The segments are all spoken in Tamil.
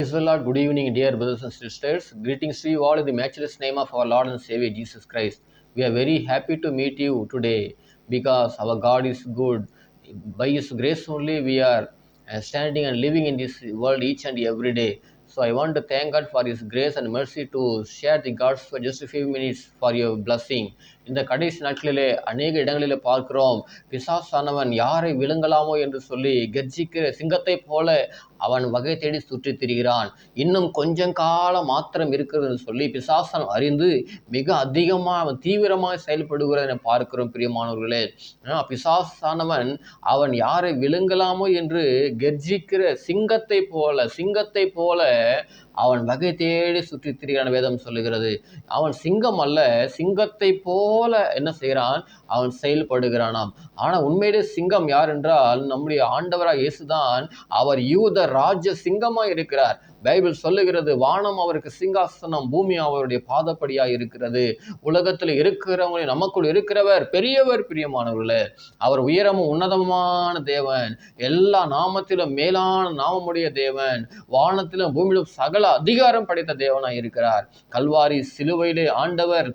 Praise the Lord. Good evening, dear brothers and sisters. Greetings to you all in the matchless name of our Lord and Savior Jesus Christ. We are very happy to meet you today because our God is good. By His grace only we are standing and living in this world each and every day. So I want to thank God for His grace and mercy to share the God's for just a few minutes for your blessing. இந்த கடைசி நாட்களிலே அநேக இடங்களிலே பார்க்கிறோம், பிசாசானவன் யாரை விழுங்கலாமோ என்று சொல்லி கர்ஜிக்கிற சிங்கத்தை போல அவன் வகை தேடி சுற்றி திரிகிறான். இன்னும் கொஞ்சம் காலம் மாத்திரம் இருக்கிறது சொல்லி பிசாசன் அறிந்து மிக அதிகமாக அவன் தீவிரமாக செயல்படுகிறத பார்க்கிறோம். பிரியமானவர்களே, பிசாசானவன் அவன் யாரை விழுங்கலாமோ என்று கர்ஜிக்கிற சிங்கத்தை போல அவன் வகை தேடி சுற்றி திரிகிறான் வேதம் சொல்லுகிறது. அவன் சிங்கம் அல்ல, சிங்கத்தை போல என்ன செய்கிறான், அவன் செயல்படுகிறானாம். ஆனால் உண்மையிலே சிங்கம் யார் என்றால் நம்முடைய ஆண்டவராக இயேசுதான். அவர் யூத ராஜ சிங்கமாக இருக்கிறார். பைபிள் சொல்லுகிறது, வானம் அவருக்கு சிங்காசனம், பூமி அவருடைய பாதப்படியாக இருக்கிறது. உலகத்தில் இருக்கிறவங்களை நமக்குள் இருக்கிறவர் பெரியவர். பிரியமானவர்களே, அவர் உயரமும் உன்னதமான தேவன், எல்லா நாமத்திலும் மேலான நாமமுடைய தேவன், வானத்திலும் பூமியிலும் சகல அதிகாரம் படைத்த தேவனாய் இருக்கிறார். கல்வாரி சிலுவையிலே ஆண்டவர்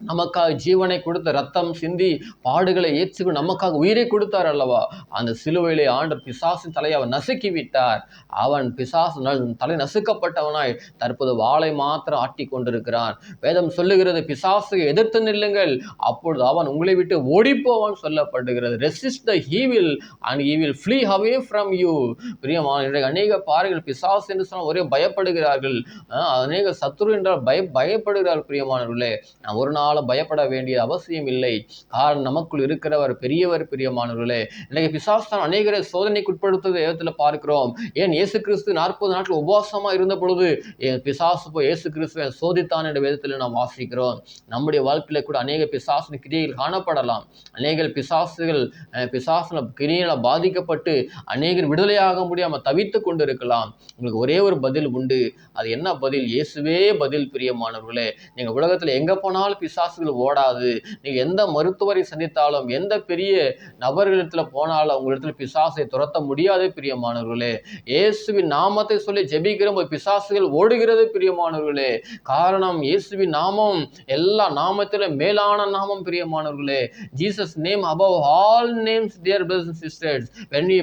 நமக்காக ஜீவனை கொடுத்த, ரத்தம் சிந்தி பாடுகளை ஏற்று நமக்காக உயிரை கொடுத்தார் அல்லவா. அந்த சிலுவையிலே ஆண்டவர் பிசாசின் தலையை அவன் நசுக்கி விட்டார். அவன் பிசாசு தலை நசுக்கப்பட்டவனாய் தற்போது வாளை மாத்திரம் ஆட்டி கொண்டிருக்கிறான். வேதம் சொல்லுகிறது, பிசாசுக்கு எதிர்த்து நில்லுங்கள், அப்பொழுது அவன் உங்களை விட்டு ஓடிப்போவான் சொல்லப்படுகிறது. Resist the evil and he will flee away from you. பிரியமான இன்றைக்கு அநேக பாறைகள் பிசாசு என்று சொன்னால் ஒரே பயப்படுகிறார்கள். அநேக சத்துரு என்றால் பயப்படுகிறார்கள். பிரியமானவர்களே, நான் ஒரு நாள் பயப்பட வேண்டிய அவசியம் இல்லை. காரணம் நமக்குள் இருக்கிறவர் பெரியவர். பிரியமானவர்களே, இன்னைக்கு பிசாசான் அநேகரை சோதனைக்குட்படுத்துவதை வேதத்தில் பார்க்கிறோம். ஏன் இயேசு கிறிஸ்து 40 நாட்கள் உபவாசமா இருந்த பொழுது பிசாசு போய் இயேசு கிறிஸ்துவை சோதித்தான் என்ற வேதத்தில் நாம் வாசிக்கிறோம். நம்முடைய வாழ்க்கையில கூட அநேக பிசாசின் கிரியைகள் காணப்படலாம். அநேக பிசாசுகள் கிரியைகளை பாதிக்கப்பட்டு அநேகர் விடுதலையாக முடியாமல் தவித்து கொண்டு இருக்கலாம். உங்களுக்கு ஒரே ஒரு பதில் உண்டு. அது என்ன பதில்? இயேசுவே பதில். பிரியமானவர்களே, நீங்க உலகத்தில் எங்க போனாலும் பிசாசுகள் ஓடாது. நீங்க எந்த மருத்துவரை சந்தித்தாலும், எந்த பெரிய நபர்களிடத்துல போனாலும் உங்களிடத்துல பிசாசை துரத்த முடியாது. பிரியமானவர்களே, இயேசுவின் நாமத்தை சொல்லி ஜெபிக்கிற பிசாசுகள் ஓடுகிறது. பிரியமானவர்களே, காரணம் இயேசுவின் நாமம் எல்லா நாமத்திலும் மேலான நாமம். பிரியமானவர்களே, Jesus name above all names. Dear brothers and sisters, when we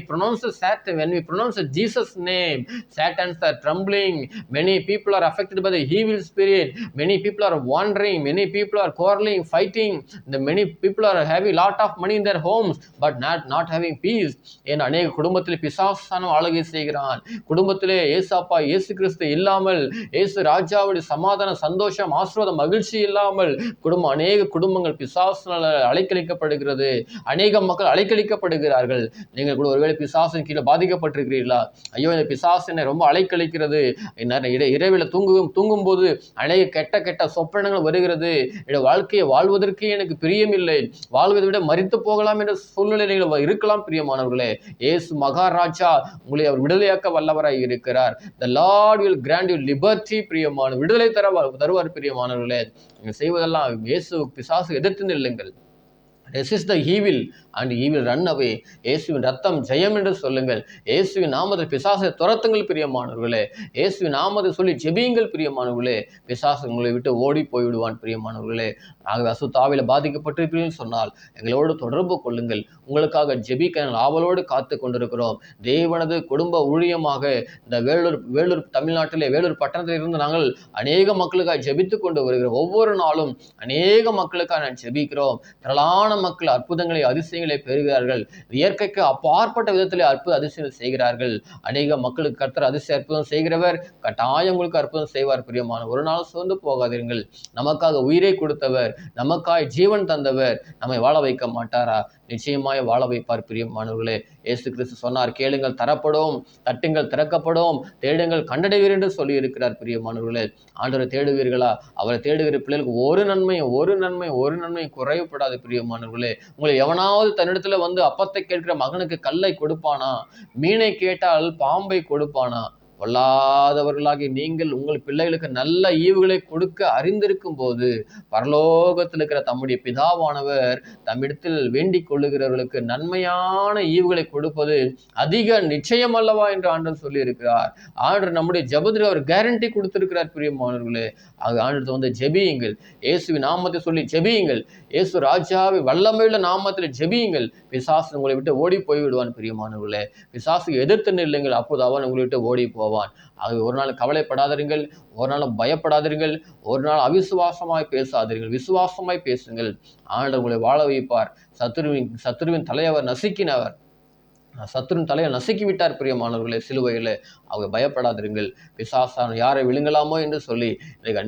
pronounce Jesus name, Satans are trembling. Many people are affected by the evil spirit. Many people are wandering. Many people are quarreling, fighting. Many people are having lot of money in their homes but not having peace. என் அநேக குடும்பத்தில் பிசாசான ஆளுகை செய்கிறான். குடும்பத்திலே ஏசப்பா இயேசு கிறிஸ்து இல்லாமல், இயேசு ராஜாவுடைய சமாதான, சந்தோஷம், ஆசீர்வாதம், மகிழ்ச்சி இல்லாமல் அநேக குடும்பங்கள் பிசாசினால் அலைக்கழிக்கப்படுகிறது. அநேக மக்கள் அலைக்கழிக்கப்படுகிறார்கள். நீங்கள் கூட ஒருவேளை பிசாசின் கீழே பாதிக்கப்பட்டிருக்கிறீர்களா? ஐயோ, இந்த பிசாசு என்னை ரொம்ப அலைக்கழிக்கிறது, இரவில் தூங்கும் போது அநேக கெட்ட சொப்பனங்கள் வருகிறது, என்னுடைய வாழ்க்கையை வாழ்வதற்கு எனக்கு பிரியமில்லை, வாழ்வதை விட மரித்து போகலாம் என்ற சூழ்நிலைகள் இருக்கலாம். பிரியமானவர்களே, இயேசு மகாராஜா உங்களை அவர் விடுதலையாக்க வல்லவராய் இருக்கிறார். The Lord will grant you liberty. பிரியமான விடுதலை தருவார். பிரியமானவர்களே, நீங்கள் செய்வதெல்லாம் இயேசு பிசாசு எதிர்த்து நில்லுங்கள். Resist the evil and he will run away. இயேசுவின் ரத்தம் ஜெயம் என்று சொல்லுங்கள். இயேசுவின் நாமத்தில் பிசாசை துரத்துங்கள். பிரியமானவர்களே, இயேசுவின் நாமத்தை சொல்லி ஜெபியுங்கள். பிரியமானவர்களே, பிசாசு உங்களை விட்டு ஓடி போய்விடுவான். பிரியமானவர்களே, ஆகவே அசுத்தாவில பாதிக்கப்பட்டிருப்பீர்கள் சொன்னால் எங்களோடு தொடர்பு கொள்ளுங்கள். உங்களுக்காக ஜெபிக்க ஆவலோடு காத்து கொண்டிருக்கிறோம். தேவனது குடும்ப ஊழியமாக இந்த வேலூர் தமிழ்நாட்டிலே வேலூர் பட்டணத்தில் இருந்து நாங்கள் அநேக மக்களுக்காக ஜெபித்து கொண்டு வருகிறோம். ஒவ்வொரு நாளும் அநேக மக்களுக்காக நான் ஜெபிக்கிறோம். திரளான மக்கள் அற்புதங்களை, அதிசயங்களை பெறுகிறார்கள். இயற்கைக்கு அப்பாற்பட்ட விதத்திலே அற்புத அதிசயங்கள் செய்கிறார்கள். அநேக மக்களுக்கு கர்த்தர் அதிசய அற்புதம் செய்கிறவர், கட்டாயம் உங்களுக்கு அற்புதம் செய்வார். பிரியமான, ஒரு நாள் சோர்ந்து போகாதீர்கள். நமக்காக உயிரை கொடுத்தவர், நமக்காய் ஜீவன் தந்தவர் நம்மை வாழ வைக்க மாட்டாரா? நிச்சயமாய் வாழ வைப்பார். பிரியமானவர்களே, இயேசு கிறிஸ்து சொன்னார், கேளுங்கள் தரப்படும், தட்டுங்கள் திறக்கப்படும், தேடுங்கள் கண்டடைவீர் என்று சொல்லி இருக்கிறார். பிரியமானவர்களே, ஆண்டவரை தேடுவீர்களா? அவரை தேடுகிற பிள்ளைகளுக்கு ஒரு நன்மை குறைவுபடாது. பிரியமானவர்களே, உங்களை எவனாவது தன்னிடத்துல வந்து அப்பத்தை கேட்கிற மகனுக்கு கல்லை கொடுப்பானா? மீனை கேட்டால் பாம்பை கொடுப்பானா? பொல்லாதவர்களாகி நீங்கள் உங்கள் பிள்ளைகளுக்கு நல்ல ஈவுகளை கொடுக்க அறிந்திருக்கும் போது பரலோகத்தில் இருக்கிற தம்முடைய பிதாவானவர் தம்மிடத்தில் வேண்டிக் கொள்ளுகிறவர்களுக்கு நன்மையான ஈவுகளை கொடுப்பது அதிக நிச்சயம் அல்லவா என்று ஆண்டவர் சொல்லி இருக்கிறார். ஆண்டவர் நம்முடைய ஜெபத்திற்கு அவர் கேரண்டி கொடுத்திருக்கிறார். பிரியமானவர்களே, அது ஆண்டவர் வந்து ஜெபியுங்கள், இயேசுவின் நாமத்தை சொல்லி ஜெபியுங்கள், இயேசு ராஜாவை வல்லமையுள்ள நாமத்தில் ஜெபியுங்கள், பிசாசு உங்களை விட்டு ஓடி போய்விடுவான். பிரியமானவர்களே, பிசாசுக்கு எதிர்த்து நில்லுங்கள், அப்போது அவன் உங்களை விட்டு ஓடி போவான். அது ஒரு நாள் கவலைப்படாதீர்கள், ஒரு நாள் பயப்படாதீர்கள், ஒரு நாள் அவிசுவாசமாய் பேசாதீர்கள், விசுவாசமாய் பேசுங்கள். ஆண்டவர் உங்களை வாழ வைப்பார். சத்துருவின் தலையவர் நசுக்கினவர், சத்துருவின் தலையை நசுக்கி விட்டார். பிரியமானவர்களே, சிலுவையில் அவங்க பயப்படாதிருங்கள். பிசாசான யாரை விழுங்கலாமோ என்று சொல்லி இன்றைக்கு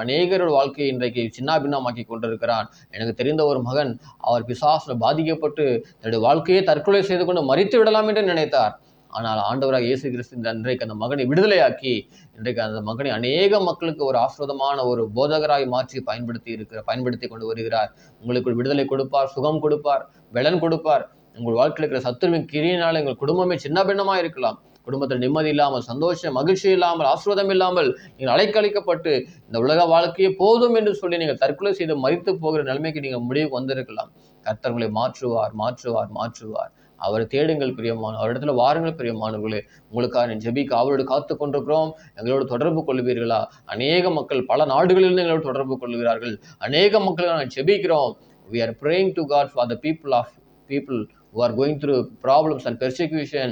அநேகரோட வாழ்க்கையை இன்றைக்கு சின்னாபின்னமாக்கி கொண்டிருக்கிறான். எனக்கு தெரிந்த ஒரு மகன், அவர் பிசாசில் பாதிக்கப்பட்டு தன்னுடைய வாழ்க்கையை தற்கொலை செய்து கொண்டு மறித்து விடலாம் என்று நினைத்தார். ஆனால் ஆண்டவராக இயேசு கிறிஸ்து இன்றைக்கு அந்த மகனை விடுதலையாக்கி இன்றைக்கு அந்த மகனை அநேக மக்களுக்கு ஒரு ஆஸ்வதமான ஒரு போதகராய் மாற்றி பயன்படுத்தி கொண்டு வருகிறார். உங்களுக்கு விடுதலை கொடுப்பார், சுகம் கொடுப்பார், பலன் கொடுப்பார். உங்கள் வாழ்க்கையில் இருக்கிற சத்துருவின் கிரியினால எங்கள் குடும்பமே சின்ன பின்னமா இருக்கலாம். குடும்பத்தில் நிம்மதி இல்லாமல், சந்தோஷம், மகிழ்ச்சி இல்லாமல், ஆஸ்வாதம் இல்லாமல் நீங்கள் அழைக்கப்பட்டு இந்த உலக வாழ்க்கையே போதும் என்று சொல்லி நீங்கள் தற்கொலை செய்து மரித்து போகிற நிலைமைக்கு நீங்கள் முடிவுக்கு வந்திருக்கலாம். கர்த்தர் உங்களை மாற்றுவார். அவரை தேடுங்கள் பிரியமான, அவரிடத்துல வாருங்கள் பிரியமானவர்களே. உங்களுக்காக ஜெபிக்க அவரோடு காத்து கொண்டிருக்கிறோம். எங்களோடு தொடர்பு கொள்வீர்களா? அநேக மக்கள் பல நாடுகளிலிருந்து எங்களோடு தொடர்பு கொள்கிறார்கள். அநேக மக்களுக்கு நாங்கள் ஜெபிக்கிறோம். We are praying to God for the people who are going through problems and persecution.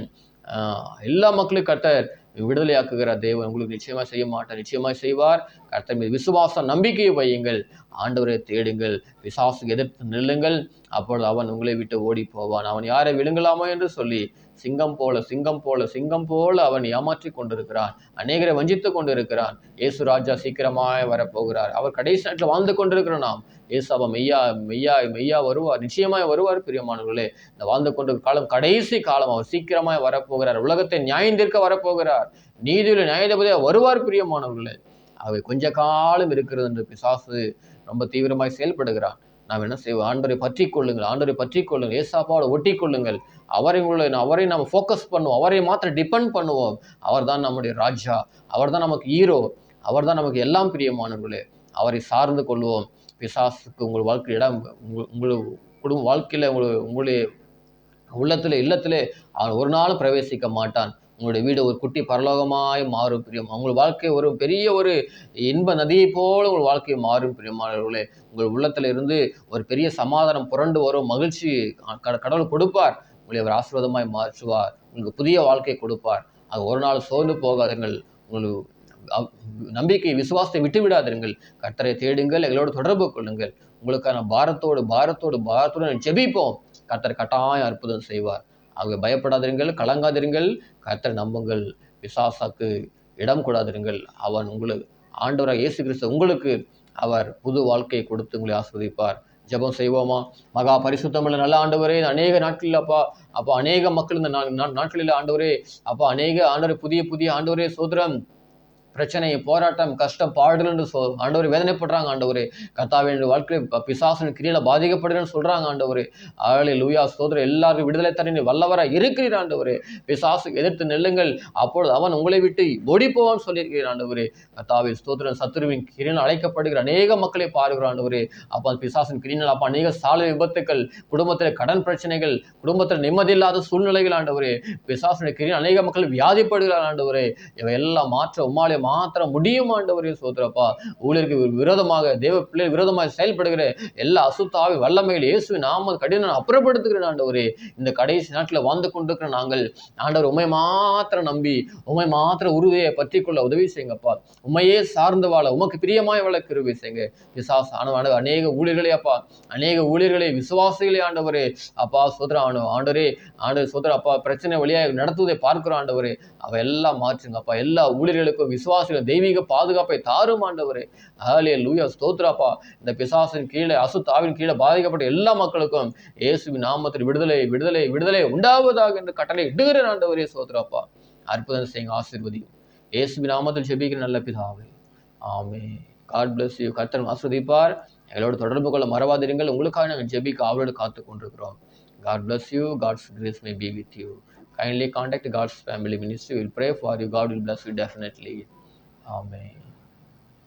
எல்லா மக்களும் கர்த்தர் விடுதலையாக்குகிற தேவன் உங்களுக்கு நிச்சயமா செய்ய மாட்டார், நிச்சயமா செய்வார். கர்த்தர் மீது விசுவாசம், நம்பிக்கையை வையுங்கள், ஆண்டவரை தேடுங்கள், பிசாசுக்கு எதிர்த்து நில்லுங்கள், அப்பொழுது அவன் உங்களை விட்டு ஓடி போவான். அவன் யாரை விழுங்கலாமோ என்று சொல்லி சிங்கம் போல அவன் ஏமாற்றி கொண்டிருக்கிறான், அநேகரை வஞ்சித்து கொண்டிருக்கிறான். இயேசு ராஜா சீக்கிரமாய் வரப்போகிறார். அவர் கடைசி நேரத்தில் வாழ்ந்து கொண்டிருக்கிறோம். நாம் இயேசு அவன் மெய்யா வருவார், நிச்சயமாய் வருவார். பிரியமானவர்களே, இந்த வாழ்ந்து கொண்டிருக்கிற காலம் கடைசி காலம். அவர் சீக்கிரமாய் வரப்போகிறார். உலகத்தை நியாயந்தீர்க்க வரப்போகிறார். நீதியுள்ள நியாயாதிபதியாக வருவார். பிரியமானவர்களே, அவை கொஞ்ச காலம் இருக்கிறது என்று பிசாசு ரொம்ப தீவிரமாய் செயல்படுகிறான். நாம் என்ன செய்வோம்? ஆண்டவரை பற்றி கொள்ளுங்கள், ஏசாப்பாவோட ஒட்டி கொள்ளுங்கள். அவரை நாம் ஃபோக்கஸ் பண்ணுவோம், அவரை மாத்திரம் டிபெண்ட் பண்ணுவோம். அவர் தான் நம்முடைய ராஜா, அவர் தான் நமக்கு ஹீரோ, அவர் தான் நமக்கு எல்லாம். பிரியமானவர்களே, அவரை சார்ந்து கொள்வோம். பிசாசுக்கு உங்கள் வாழ்க்கை இடம், உங்கள் குடும்ப வாழ்க்கையில், உங்களுடைய இல்லத்திலே அவன் ஒரு நாளும் பிரவேசிக்க மாட்டான். உங்களுடைய வீடு ஒரு குட்டி பரலோகமாய் மாறும். பிரியம், உங்கள் வாழ்க்கை ஒரு பெரிய ஒரு இன்ப நதியை போல உங்கள் வாழ்க்கை மாறும். பிரியமானவர்களே, உங்கள் உள்ளத்துல இருந்து ஒரு பெரிய சமாதானம் புரண்டு வரும், மகிழ்ச்சி கடவுள் கொடுப்பார். உங்களை அவர் ஆசீர்வாதமாய் மாற்றுவார், உங்களுக்கு புதிய வாழ்க்கை கொடுப்பார். அது ஒரு நாள் சோர்ந்து போகாதீர்கள், உங்களுக்கு நம்பிக்கை விசுவாசத்தை விட்டு விடாதீர்கள். கர்த்தரை தேடுங்கள், எங்களோடு தொடர்பு கொள்ளுங்கள். உங்களுக்கான பாரத்தோடு ஜெபிப்போம். கர்த்தர் கட்டாயம் அற்புதம் செய்வார். ஆகவே பயப்படாதீர்கள், கலங்காதீர்கள், கர்த்தரை நம்புங்கள், பிசாசுக்கு இடம் கொடாதீர்கள். அவன் உங்களுக்கு, ஆண்டவராக இயேசு கிறிஸ்து உங்களுக்கு அவர் புது வாழ்க்கையை கொடுத்து உங்களை ஆசீர்வதிப்பார். ஜெபம் செய்வோமா? மகா பரிசுத்தமுள்ள நல்ல ஆண்டவரே, அநேக நாட்களில் அப்பா அநேக மக்கள் இந்த நாட்களில் ஆண்டவரே, ஆண்டவரே புதிய ஆண்டவரே சோதரம், பிரச்சனை, போராட்டம், கஷ்டம், பாடுகள் என்று ஆண்டவரே வேதனைப்படுறாங்க. ஆண்டவரே கர்த்தாவே, வாழ்க்கையில் பிசாசின் கிரியில பாதிக்கப்படுகிறேன்னு சொல்றாங்க. ஆண்டவரே அல்லேலூயா, ஸ்தோத்திரம். எல்லாருக்கும் விடுதலை தர நீ வல்லவரா இருக்கிறீர். ஆண்டவரே, பிசாசுக்கு எதிர்த்து நெல்லுங்கள், அப்பொழுது அவன் உங்களை விட்டு ஓடி போவான்னு சொல்லியிருக்கிறீர். ஆண்டவரே கர்த்தாவே, ஸ்தோத்திரம். சத்துருவின் கிரியினால் அழைக்கப்படுகிற அநேக மக்களை பாருகிறோம். ஆண்டவரே அப்பா, பிசாசின் கிரியினால் அப்பா அநேக சாலை விபத்துக்கள், குடும்பத்தில் கடன் பிரச்சனைகள், குடும்பத்தில் நிம்மதி இல்லாத சூழ்நிலைகள், ஆண்டவரே பிசாசின் கிரியினால் அநேக மக்கள் வியாதிப்படுகிறார். ஆண்டவரே இவை எல்லாம் மாற்ற உம்மாலே மாத்திரம் முடியும். ஆண்டவரே சோதரப்பா, ஊழியருக்கு விரோதமாக, தேவ பிள்ளை விரோதமாக செயல்படுகிற எல்லா அசுத்தாவி வல்லமையில் இயேசுவின் நாம கடினம் அப்புறப்படுத்துகிறேன். ஆண்டவரே, இந்த கடைசி நாட்டில் வாழ்ந்து கொண்டிருக்கிற நாங்கள் ஆண்டவர் உண்மை மாத்திரம் நம்பி, உண்மை மாத்திரம் உறுதியை பற்றி கொள்ள உதவி செய்யுங்கப்பா. உண்மையே சார்ந்து வாழ உமக்கு பிரியமாய் வாழ கிருபை செய்யுங்க. பிசாசு அநேக ஊழியர்களே அப்பா, அநேக ஊழியர்களே, விசுவாசிகளே ஆண்டவரே அப்பா சோதரா, ஆண்டவர் சோதரா அப்பா, பிரச்சனை வழியாக நடத்துவதை பார்க்கிறோம். ஆண்டவரே அவ எல்லாம் மாற்றுங்கப்பா. எல்லா ஊழியர்களுக்கும் விசுவாசிகள் தெய்வீக பாதுகாப்பை தாரும். ஆண்டவரே அல்லேலூயா, ஸ்தோத்திரப்பா. இந்த பிசாசின் கீழே, அசுத்தாவின் கீழே பாதிக்கப்பட்ட எல்லா மக்களுக்கும் இயேசுவின் நாமத்தில் விடுதலை உண்டாவதாக என்று கட்டளை இடுகிற ஆண்டவரே சோதரப்பா. அற்புதம் செய்யுங்க, ஆசீர்வதியும். இயேசுவின் நாமத்தில் ஜெபிக்கிற நல்ல பிதாவே, ஆமென். God bless you. கர்த்தர் ஆசீர்வதிப்பார். எங்களோட தொடர்பு கொள்ள மறவாதிருங்கள். உங்களுக்காக நாங்கள் ஜெபிக்க அவளோடு காத்து கொண்டிருக்கிறோம். God bless you. God's grace may be with you. kindly contact God's Family Ministry. We'll pray for you. God will bless you definitely. Amen.